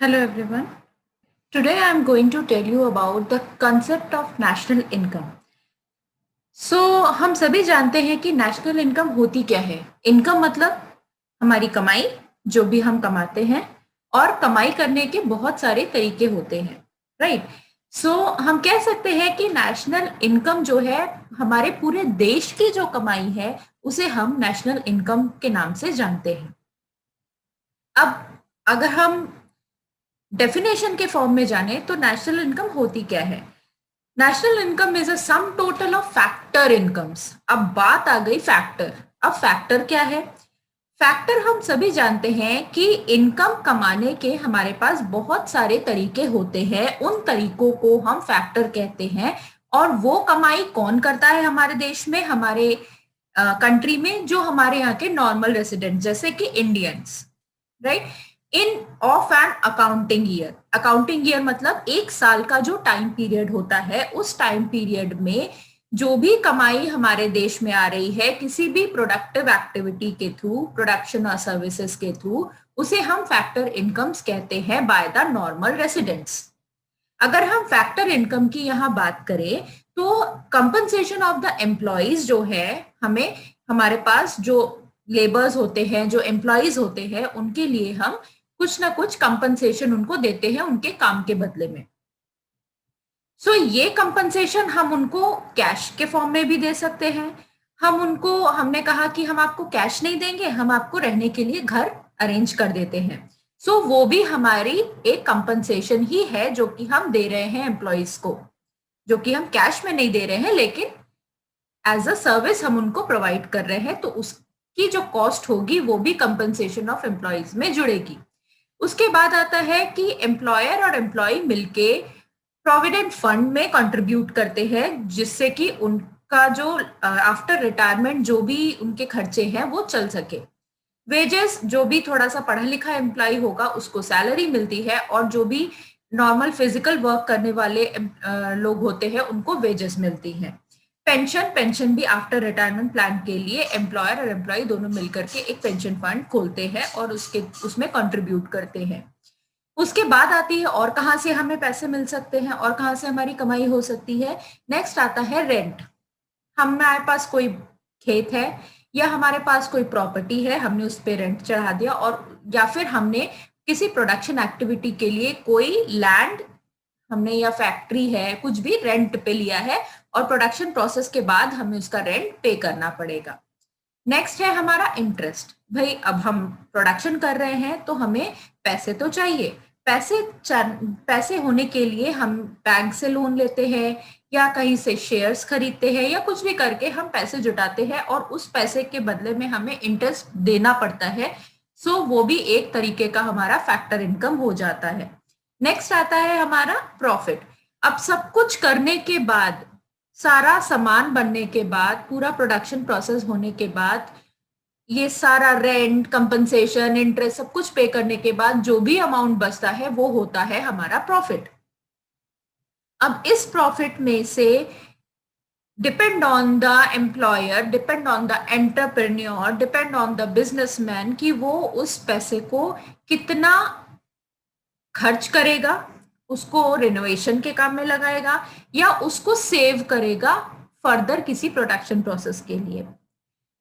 Hello everyone. Today I am going to tell you about the concept of national income. हम सभी जानते हैं कि नेशनल इनकम होती क्या है। इनकम मतलब हमारी कमाई, जो भी हम कमाते हैं, और कमाई करने के बहुत सारे तरीके होते हैं, राइट। हम कह सकते हैं कि नेशनल इनकम जो है, हमारे पूरे देश की जो कमाई है, उसे हम नेशनल इनकम के नाम से जानते हैं। अब अगर हम डेफिनेशन के फॉर्म में जाने तो नेशनल इनकम होती क्या है। National income is a sum total of factor incomes. अब बात आ गई फैक्टर। अब फैक्टर क्या है? फैक्टर हम सभी जानते हैं कि इनकम कमाने के हमारे पास बहुत सारे तरीके होते हैं, उन तरीकों को हम फैक्टर कहते हैं। और वो कमाई कौन करता है हमारे देश में, हमारे कंट्री में? जो हमारे यहाँ के नॉर्मल रेसिडेंट, जैसे कि Indians, right. In of an accounting year. Accounting year मतलब एक साल का जो टाइम पीरियड होता है, उस टाइम पीरियड में जो भी कमाई हमारे देश में आ रही है किसी भी प्रोडक्टिव एक्टिविटी के थ्रू, प्रोडक्शन और सर्विसेज के थ्रू, उसे हम फैक्टर इनकम्स कहते हैं बाय द नॉर्मल रेसिडेंट्स। अगर हम फैक्टर इनकम की यहाँ बात करें तो कंपनसेशन ऑफ द एम्प्लॉयज जो है, हमें हमारे पास जो लेबर्स होते हैं, जो एम्प्लॉयज होते हैं, उनके लिए हम कुछ ना कुछ कंपनसेशन उनको देते हैं उनके काम के बदले में। ये कंपनसेशन हम उनको कैश के फॉर्म में भी दे सकते हैं। हमने कहा कि हम आपको कैश नहीं देंगे, हम आपको रहने के लिए घर अरेंज कर देते हैं। वो भी हमारी एक कंपनसेशन ही है जो कि हम दे रहे हैं एम्प्लॉयज को, जो कि हम कैश में नहीं दे रहे हैं, लेकिन एज अ सर्विस हम उनको प्रोवाइड कर रहे हैं। तो उसकी जो कॉस्ट होगी वो भी कंपनसेशन ऑफ एम्प्लॉयज में जुड़ेगी। उसके बाद आता है कि एम्प्लॉयर और एम्प्लॉय मिलके प्रोविडेंट फंड में कंट्रीब्यूट करते हैं, जिससे कि उनका जो आफ्टर रिटायरमेंट जो भी उनके खर्चे हैं वो चल सके। वेजेस, जो भी थोड़ा सा पढ़ा लिखा एम्प्लॉय होगा उसको सैलरी मिलती है, और जो भी नॉर्मल फिजिकल वर्क करने वाले लोग होते हैं उनको वेजेस मिलती हैं। पेंशन भी आफ्टर रिटायरमेंट प्लान के लिए एम्प्लॉयर और एम्प्लॉय दोनों मिलकर के एक पेंशन फंड खोलते हैं और उसमें कंट्रीब्यूट करते हैं। उसके बाद आती है और कहाँ से हमें पैसे मिल सकते हैं और कहाँ से हमारी कमाई हो सकती है। नेक्स्ट आता है रेंट। हमारे पास कोई खेत है या हमारे पास कोई प्रॉपर्टी है, हमने उस पे रेंट चढ़ा दिया, और या फिर हमने किसी प्रोडक्शन एक्टिविटी के लिए कोई लैंड हमने या फैक्ट्री है, कुछ भी रेंट पे लिया है, और प्रोडक्शन प्रोसेस के बाद हमें उसका रेंट पे करना पड़ेगा। नेक्स्ट है हमारा इंटरेस्ट। भाई अब हम प्रोडक्शन कर रहे हैं तो हमें पैसे तो चाहिए। पैसे होने के लिए हम बैंक से लोन लेते हैं या कहीं से शेयर्स खरीदते हैं या कुछ भी करके हम पैसे जुटाते हैं, और उस पैसे के बदले में हमें इंटरेस्ट देना पड़ता है। वो भी एक तरीके का हमारा फैक्टर इनकम हो जाता है। नेक्स्ट आता है हमारा प्रॉफिट। अब सब कुछ करने के बाद, सारा सामान बनने के बाद, पूरा प्रोडक्शन प्रोसेस होने के बाद, ये सारा रेंट, कंपनसेशन, इंटरेस्ट सब कुछ पे करने के बाद जो भी अमाउंट बचता है वो होता है हमारा प्रॉफिट। अब इस प्रॉफिट में से depend on the employer, depend on the entrepreneur, depend on the businessman कि वो उस पैसे को कितना खर्च करेगा, उसको रिनोवेशन के काम में लगाएगा या उसको सेव करेगा फर्दर किसी प्रोडक्शन प्रोसेस के लिए।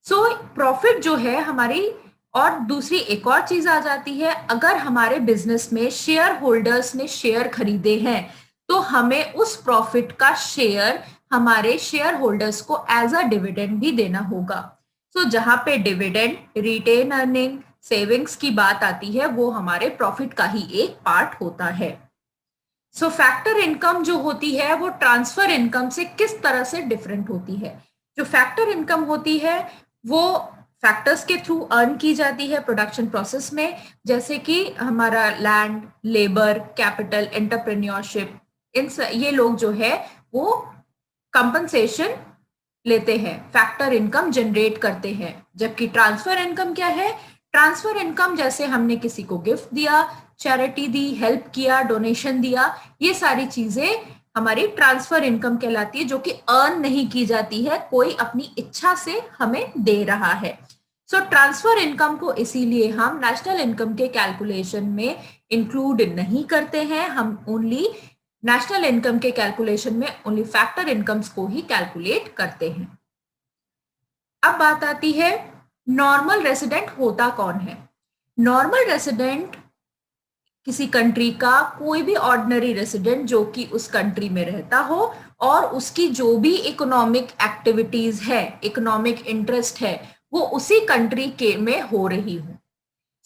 प्रॉफिट जो है हमारी, और दूसरी एक और चीज आ जाती है, अगर हमारे बिजनेस में शेयर होल्डर्स ने शेयर खरीदे हैं तो हमें उस प्रॉफिट का शेयर हमारे शेयर होल्डर्स को एज अ डिविडेंड भी देना होगा। जहां पे डिविडेंड, रिटेन अर्निंग, सेविंग्स की बात आती है, वो हमारे प्रॉफिट का ही एक पार्ट होता है। फैक्टर इनकम जो होती है वो ट्रांसफर इनकम से किस तरह से डिफरेंट होती है? जो फैक्टर इनकम होती है वो फैक्टर्स के थ्रू अर्न की जाती है प्रोडक्शन प्रोसेस में, जैसे कि हमारा लैंड, लेबर, कैपिटल, एंटरप्रेन्योरशिप, ये लोग जो है वो कंपनसेशन लेते हैं, फैक्टर इनकम जनरेट करते हैं। जबकि ट्रांसफर इनकम क्या है? ट्रांसफर इनकम जैसे हमने किसी को गिफ्ट दिया, चैरिटी दी, हेल्प किया, डोनेशन दिया, ये सारी चीजें हमारी ट्रांसफर इनकम कहलाती है, जो कि अर्न नहीं की जाती है, कोई अपनी इच्छा से हमें दे रहा है। ट्रांसफर इनकम को इसीलिए हम नेशनल इनकम के कैलकुलेशन में इंक्लूड नहीं करते हैं, हम ओनली नेशनल इनकम के कैलकुलेशन में ओनली फैक्टर इनकम्स को ही कैलकुलेट करते हैं। अब बात आती है नॉर्मल रेसिडेंट होता कौन है। नॉर्मल रेसिडेंट किसी कंट्री का कोई भी ऑर्डिनरी रेसिडेंट जो कि उस कंट्री में रहता हो और उसकी जो भी इकोनॉमिक एक्टिविटीज है, इकोनॉमिक इंटरेस्ट है, वो उसी कंट्री के में हो रही हो।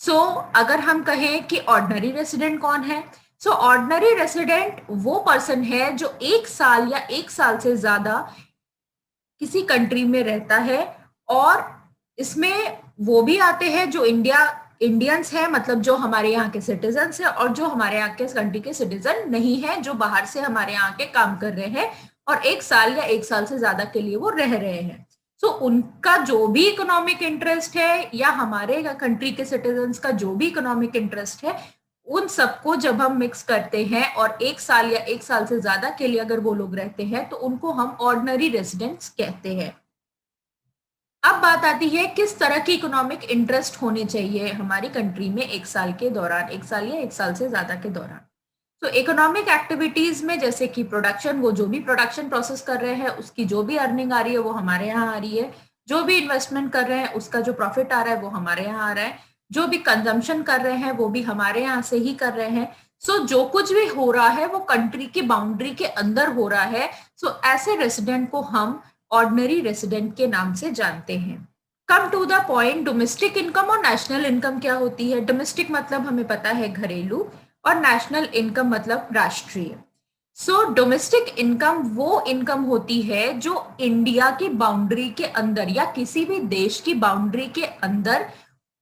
सो अगर हम कहें कि ऑर्डिनरी रेसिडेंट कौन है, सो ऑर्डिनरी रेसिडेंट वो पर्सन है जो 1 साल या 1 साल से ज्यादा किसी कंट्री में रहता है, और इसमें वो भी आते हैं जो इंडियंस है, मतलब जो हमारे यहाँ के सिटीजन है, और जो हमारे यहाँ के कंट्री के सिटीजन नहीं है, जो बाहर से हमारे यहाँ के काम कर रहे हैं और 1 साल या 1 साल से ज्यादा के लिए वो रह रहे हैं। सो उनका जो भी इकोनॉमिक इंटरेस्ट है या हमारे कंट्री के सिटीजन्स का जो भी इकोनॉमिक इंटरेस्ट है, उन सबको जब हम मिक्स करते हैं और 1 साल या 1 साल से ज्यादा के लिए अगर वो लोग रहते हैं तो उनको हम ऑर्डिनरी रेसिडेंट्स कहते हैं। अब बात आती है किस तरह की इकोनॉमिक इंटरेस्ट होने चाहिए हमारी कंट्री में 1 साल के दौरान, 1 साल या 1 साल से ज्यादा के दौरान। तो इकोनॉमिक एक्टिविटीज में जैसे कि प्रोडक्शन, वो जो भी प्रोडक्शन प्रोसेस कर रहे हैं उसकी जो भी अर्निंग आ रही है वो हमारे यहाँ आ रही है, जो भी इन्वेस्टमेंट कर रहे हैं उसका जो प्रॉफिट आ रहा है वो हमारे यहाँ आ रहा है, जो भी कंजम्पशन कर रहे हैं वो भी हमारे यहाँ से ही कर रहे हैं। सो जो कुछ भी हो रहा है वो कंट्री की बाउंड्री के अंदर हो रहा है। सो ऐसे रेसिडेंट को हम ऑर्डिनरी रेसिडेंट के नाम से जानते हैं। Come to the point, domestic income और नेशनल इनकम क्या होती है। डोमेस्टिक मतलब हमें पता है घरेलू, और नेशनल इनकम मतलब राष्ट्रीय। सो डोमेस्टिक इनकम वो इनकम होती है जो इंडिया की बाउंड्री के अंदर या किसी भी देश की बाउंड्री के अंदर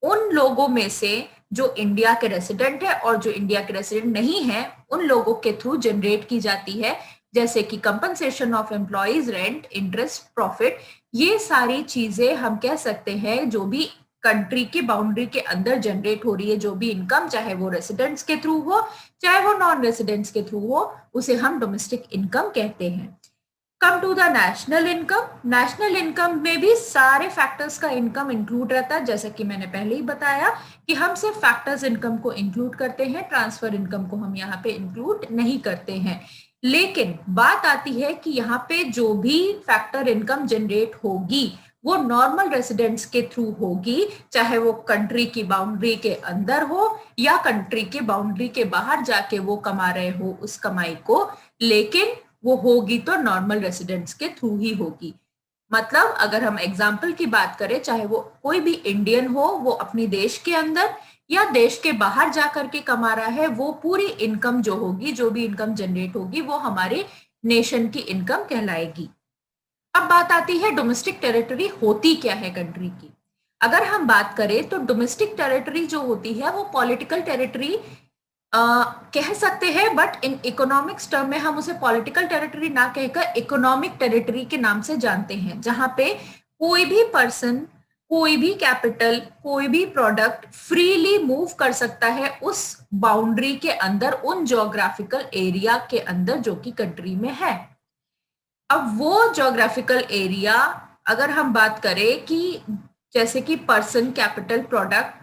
उन लोगों में से जो इंडिया के रेसिडेंट है और जो इंडिया के रेसिडेंट नहीं है उन लोगों के थ्रू जनरेट की जाती है, जैसे कि compensation of employees, rent, interest, profit. ये सारी चीजें हम कह सकते हैं जो भी कंट्री की बाउंड्री के अंदर जनरेट हो रही है, जो भी इनकम, चाहे वो रेसिडेंट्स के थ्रू हो चाहे वो नॉन रेसिडेंट्स के थ्रू हो, उसे हम डोमेस्टिक इनकम कहते हैं। Come to the national income. National income में भी सारे फैक्टर्स का इनकम इंक्लूड रहता है, जैसे कि मैंने पहले ही बताया कि हम सिर्फ फैक्टर्स इनकम को इंक्लूड करते हैं, ट्रांसफर इनकम को हम यहाँ पे इंक्लूड नहीं करते हैं। लेकिन बात आती है कि यहाँ पे जो भी फैक्टर इनकम जनरेट होगी वो नॉर्मल रेसिडेंट्स के थ्रू होगी, चाहे वो कंट्री की बाउंड्री के अंदर हो या कंट्री के बाउंड्री के बाहर जाके वो कमा रहे हो उस कमाई को, लेकिन वो होगी तो नॉर्मल रेसिडेंट्स के थ्रू ही होगी। मतलब अगर हम एग्जाम्पल की बात करें, चाहे वो कोई भी इंडियन हो, वो अपनी देश के अंदर या देश के बाहर जाकर के कमा रहा है, वो पूरी इनकम जो होगी, जो भी इनकम जनरेट होगी, वो हमारे नेशन की इनकम कहलाएगी। अब बात आती है डोमेस्टिक टेरिटरी होती क्या है कंट्री की। अगर हम बात करें तो डोमेस्टिक टेरिटरी जो होती है वो पॉलिटिकल टेरिटरी कह सकते हैं, बट इन इकोनॉमिक्स टर्म में हम उसे पॉलिटिकल टेरिटरी ना कहकर इकोनॉमिक टेरिटरी के नाम से जानते हैं, जहां पे कोई भी पर्सन, कोई भी कैपिटल, कोई भी प्रोडक्ट फ्रीली मूव कर सकता है उस बाउंड्री के अंदर, उन ज्योग्राफिकल एरिया के अंदर जो कि कंट्री में है। अब वो ज्योग्राफिकल एरिया अगर हम बात करें कि जैसे कि person, capital, product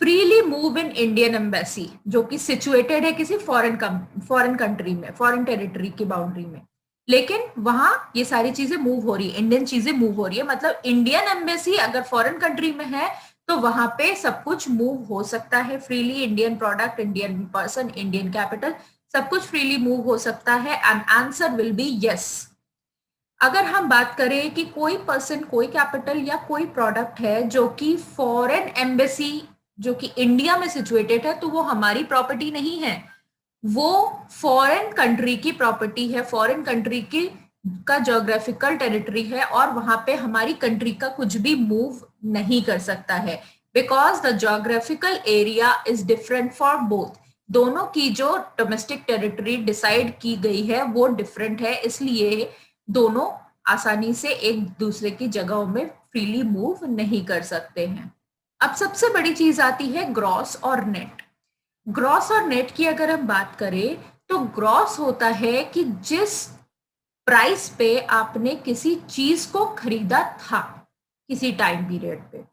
freely move in Indian embassy जो कि सिचुएटेड है किसी फॉरेन कंट्री में, फॉरेन टेरिटरी की बाउंड्री में, लेकिन वहां ये सारी चीजें मूव हो रही है, इंडियन चीजें मूव हो रही है। मतलब इंडियन एम्बेसी अगर फॉरेन कंट्री में है तो वहां पे सब कुछ मूव हो सकता है freely, Indian product, Indian person, Indian capital, सब कुछ फ्रीली मूव हो सकता है। And answer will be yes. अगर हम बात करें कि कोई पर्सन, कोई कैपिटल या कोई प्रोडक्ट है जो कि फॉरेन एम्बेसी जो कि इंडिया में सिचुएटेड है, तो वो हमारी प्रॉपर्टी नहीं है, वो फॉरेन कंट्री की प्रॉपर्टी है, फॉरेन कंट्री की का ज्योग्राफिकल टेरिटरी है, और वहां पे हमारी कंट्री का कुछ भी मूव नहीं कर सकता है, because the geographical area is different for both. दोनों की जो डोमेस्टिक टेरिटरी डिसाइड की गई है वो डिफरेंट है, इसलिए दोनों आसानी से एक दूसरे की जगहों में फ्रीली मूव नहीं कर सकते हैं। अब सबसे बड़ी चीज आती है ग्रॉस और नेट। ग्रॉस और नेट की अगर हम बात करें तो ग्रॉस होता है कि जिस प्राइस पे आपने किसी चीज को खरीदा था किसी टाइम पीरियड पे,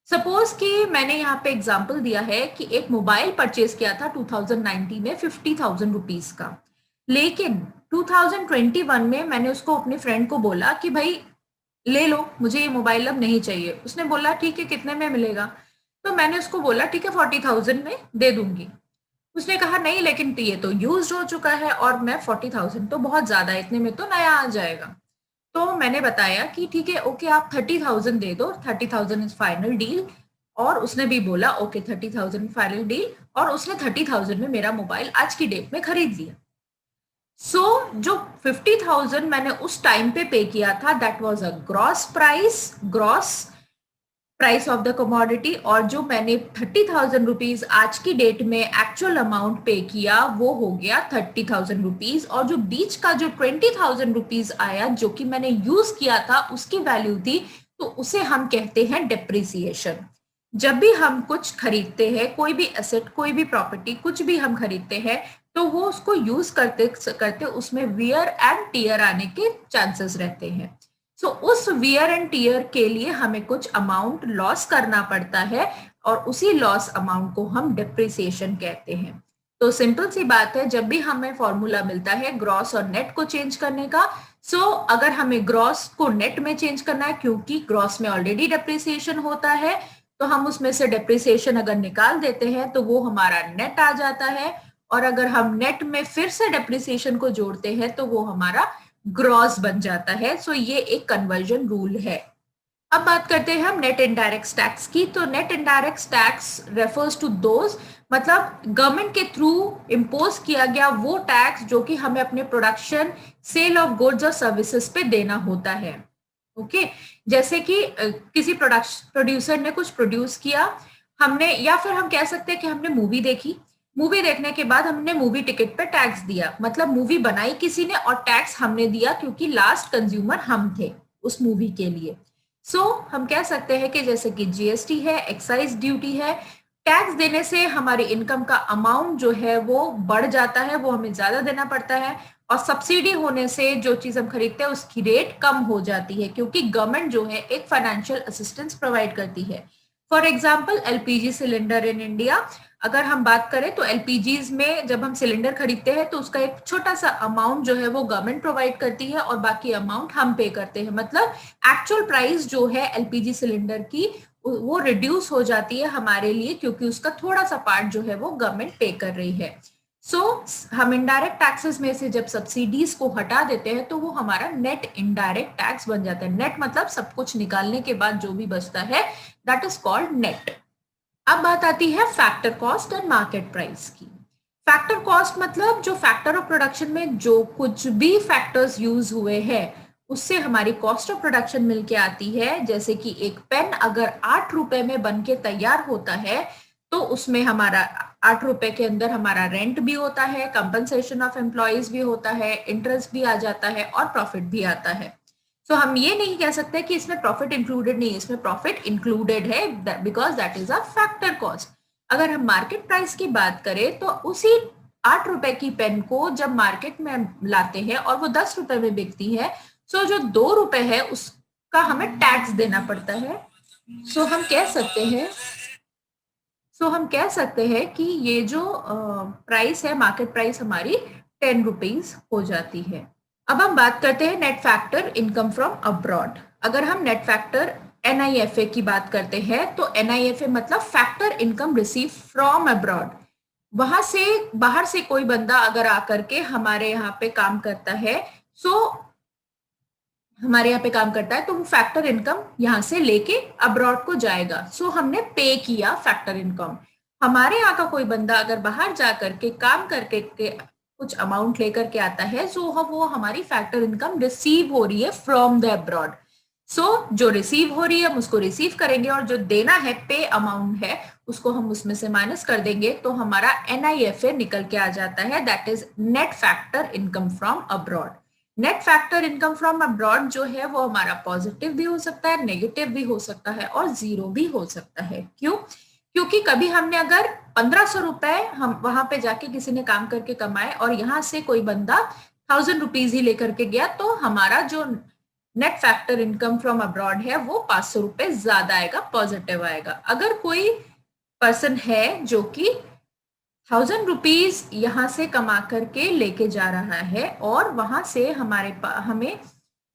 सपोज कि मैंने यहाँ पे एग्जांपल दिया है कि एक मोबाइल परचेज किया था 2019 में 50,000 रुपीज का, लेकिन 2021 में मैंने उसको अपने फ्रेंड को बोला कि भाई ले लो, मुझे ये मोबाइल अब नहीं चाहिए। उसने बोला ठीक है, कितने में मिलेगा? तो मैंने उसको बोला ठीक है 40,000 में दे दूंगी। उसने कहा नहीं, लेकिन ये तो यूज हो चुका है और मैं 40,000 तो बहुत ज्यादा है, इतने में तो नया आ जाएगा। तो मैंने बताया कि ठीक है ओके, आप 30,000 दे दो, 30,000 इज फाइनल डील। और उसने भी बोला ओके 30,000 फाइनल डील, और उसने 30,000 में मेरा मोबाइल आज की डेट में खरीद लिया। सो जो 50,000 मैंने उस टाइम पे किया था, that was a gross price, gross price of the commodity. और जो मैंने 30,000 रुपीज आज की डेट में एक्चुअल अमाउंट पे किया, वो हो गया 30,000 रुपीज। और जो बीच का जो 20,000 रुपीज आया, जो कि मैंने यूज किया था, उसकी वैल्यू थी, तो उसे हम कहते हैं डेप्रिसिएशन। जब भी हम कुछ खरीदते हैं, कोई भी एसेट, कोई भी प्रॉपर्टी, कुछ भी हम खरीदते हैं, तो वो उसको यूज करते करते उसमें वियर एंड टीयर आने के चांसेस रहते हैं। सो उस वियर एंड टीयर के लिए हमें कुछ अमाउंट लॉस करना पड़ता है, और उसी लॉस अमाउंट को हम डिप्रिसिएशन कहते हैं। तो सिंपल सी बात है, जब भी हमें फॉर्मूला मिलता है ग्रॉस और नेट को चेंज करने का, अगर हमें ग्रॉस को नेट में चेंज करना है, क्योंकि ग्रॉस में ऑलरेडी डिप्रिसिएशन होता है, तो हम उसमें से डिप्रिसिएशन अगर निकाल देते हैं तो वो हमारा नेट आ जाता है। और अगर हम नेट में फिर से डिप्रिसिएशन को जोड़ते हैं तो वो हमारा ग्रॉस बन जाता है। ये एक कन्वर्जन रूल है। अब बात करते हैं हम नेट इनडायरेक्ट टैक्स की। तो net indirect tax refers to those, मतलब गवर्नमेंट के थ्रू इम्पोज किया गया वो टैक्स जो कि हमें अपने प्रोडक्शन, सेल ऑफ गुड्स और सर्विसेज पे देना होता है। ओके जैसे कि किसी प्रोड्यूसर ने कुछ प्रोड्यूस किया, हमने, या फिर हम कह सकते हैं कि हमने मूवी देखी, मूवी देखने के बाद हमने मूवी टिकट पे टैक्स दिया, मतलब मूवी बनाई किसी ने और टैक्स हमने दिया, क्योंकि लास्ट कंज्यूमर हम थे उस मूवी के लिए। हम कह सकते हैं कि जैसे कि जीएसटी है, एक्साइज ड्यूटी है, टैक्स देने से हमारी इनकम का अमाउंट जो है वो बढ़ जाता है, वो हमें ज्यादा देना पड़ता है। और सब्सिडी होने से जो चीज हम खरीदते हैं उसकी रेट कम हो जाती है, क्योंकि गवर्नमेंट जो है एक फाइनेंशियल असिस्टेंस प्रोवाइड करती है। For example LPG cylinder in India, अगर हम बात करें तो एलपीजीज में जब हम सिलेंडर खरीदते हैं तो उसका एक छोटा सा अमाउंट जो है वो गवर्नमेंट प्रोवाइड करती है, और बाकी अमाउंट हम पे करते हैं। मतलब एक्चुअल प्राइस जो है एलपीजी सिलेंडर की वो रिड्यूस हो जाती है हमारे लिए, क्योंकि उसका थोड़ा सा पार्ट जो है वो गवर्नमेंट पे कर रही है। हम इनडायरेक्ट टैक्सेस में से जब सब्सिडीज को हटा देते हैं तो वो हमारा नेट इनडायरेक्ट टैक्स बन जाता है। नेट मतलब सब कुछ निकालने के बाद जो भी बचता है, दैट इज कॉल्ड नेट। अब बात आती है factor cost and market price की। फैक्टर कॉस्ट मतलब जो फैक्टर ऑफ प्रोडक्शन में जो कुछ भी फैक्टर्स यूज हुए हैं, उससे हमारी कॉस्ट ऑफ प्रोडक्शन मिलके आती है। जैसे कि एक पेन अगर 8 रुपए में बन के तैयार होता है, तो उसमें हमारा 8 रुपए के अंदर हमारा रेंट भी होता है, कंपनसेशन ऑफ एम्प्लॉयज भी होता है, इंटरेस्ट भी आ जाता है और प्रॉफिट भी आता है। हम ये नहीं कह सकते कि इसमें प्रॉफिट इंक्लूडेड नहीं है, इसमें प्रॉफिट इंक्लूडेड है, because that is a factor cost. अगर हम मार्केट प्राइस की बात करें तो उसी 8 रुपए की पेन को जब मार्केट में लाते हैं और वो 10 रुपए में बिकती है, जो 2 रुपए है उसका हमें टैक्स देना पड़ता है। हम कह सकते हैं कि ये जो प्राइस है, मार्केट प्राइस हमारी 10 रुपीज हो जाती है। अब हम बात करते हैं net factor income from abroad. अगर हम नेट फैक्टर एनआईएफए की बात करते हैं तो एनआईएफए मतलब factor income receive from abroad. वहां से बाहर से कोई बंदा अगर आकर के हमारे यहाँ पे काम करता है, हमारे यहाँ पे काम करता है, तो वो फैक्टर इनकम यहाँ से लेके अब्रॉड को जाएगा। हमने पे किया फैक्टर इनकम। हमारे यहाँ का कोई बंदा अगर बाहर जा करके काम करके कुछ अमाउंट लेकर के आता है, वो हमारी फैक्टर इनकम रिसीव हो रही है फ्रॉम द अब्रॉड। जो रिसीव हो रही है हम उसको रिसीव करेंगे, और जो देना है, पे अमाउंट है, उसको हम उसमें से माइनस कर देंगे, तो हमारा एनआईएफए निकल के आ जाता है, that is net factor income from abroad. Net factor income from abroad जो है वो हमारा पॉजिटिव भी हो सकता है, नेगेटिव भी हो सकता है और जीरो भी हो सकता है। क्यों? क्योंकि कभी हमने अगर 1500 रुपए हम वहां पे जाके किसी ने काम करके कमाए और यहाँ से कोई बंदा 1000 रुपीज ही लेकर के गया, तो हमारा जो net factor income from abroad है वो 500 रुपए ज्यादा आएगा, पॉजिटिव आएगा। अगर कोई पर्सन है जो कि 1000 रुपीज यहां से कमा करके लेके जा रहा है और वहां से हमें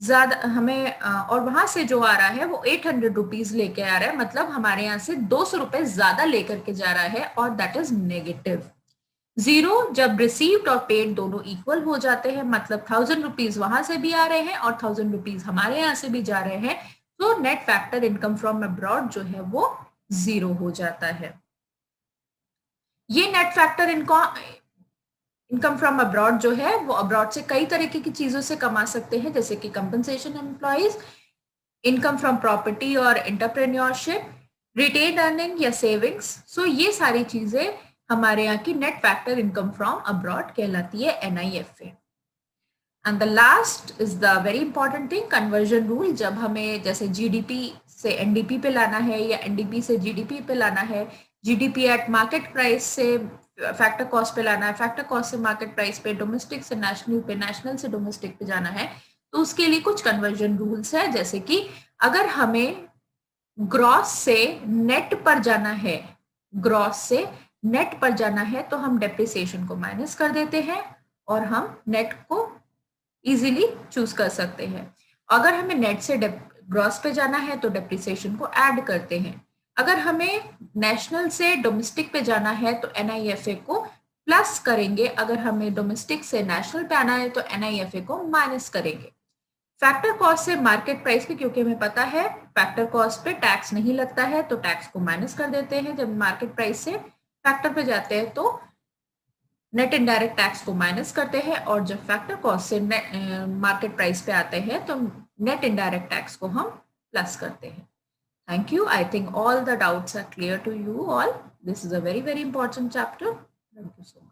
ज्यादा और वहां से जो आ रहा है वो 800 रुपीज लेके आ रहा है, मतलब हमारे यहाँ से 200 रुपए ज्यादा लेकर के जा रहा है, और दैट इज नेगेटिव। जीरो जब रिसीव्ड और पेड दोनों इक्वल हो जाते हैं, मतलब 1000 रुपीज वहां से भी आ रहे हैं और 1000 रुपीज हमारे यहाँ से भी जा रहे हैं, तो net factor income from abroad जो है वो 0 हो जाता है। ये net factor income from abroad जो है वो अब्रॉड से कई तरीके की चीजों से कमा सकते हैं, जैसे कि compensation employees, income from property और एंटरप्रेन्योरशिप, रिटेन अर्निंग या सेविंग्स। सो ये सारी चीजें हमारे यहाँ की net factor income from abroad कहलाती है, NIFA। And the last is the very important thing, conversion rule. जब हमें जैसे GDP से NDP पे लाना है या NDP से GDP पे लाना है, GDP एट मार्केट प्राइस से फैक्टर कॉस्ट पे लाना है, फैक्टर कॉस्ट से मार्केट प्राइस पे, डोमेस्टिक से नेशनल पे, नेशनल से डोमेस्टिक पे जाना है, तो उसके लिए कुछ कन्वर्जन रूल्स है। जैसे कि अगर हमें ग्रॉस से नेट पर जाना है, ग्रॉस से नेट पर जाना है, तो हम डेप्रिसिएशन को माइनस कर देते हैं और हम नेट को इजीली चूज कर सकते हैं। अगर हमें नेट से ग्रॉस पे जाना है तो डेप्रिसिएशन को ऐड करते हैं। अगर हमें नेशनल से डोमेस्टिक पे जाना है तो NIFA को प्लस करेंगे, अगर हमें डोमेस्टिक से नेशनल पे आना है तो NIFA को माइनस करेंगे। फैक्टर कॉस्ट से मार्केट प्राइस पे, क्योंकि हमें पता है फैक्टर कॉस्ट पे टैक्स नहीं लगता है, तो टैक्स को माइनस कर देते हैं। जब मार्केट प्राइस से फैक्टर पे जाते हैं तो नेट इनडायरेक्ट टैक्स को माइनस करते हैं, और जब फैक्टर कॉस्ट से मार्केट प्राइस पे आते हैं तो नेट इनडायरेक्ट टैक्स को हम प्लस करते हैं। Thank you. I think all the doubts are clear to you all. This is a very, very important chapter. Thank you so much.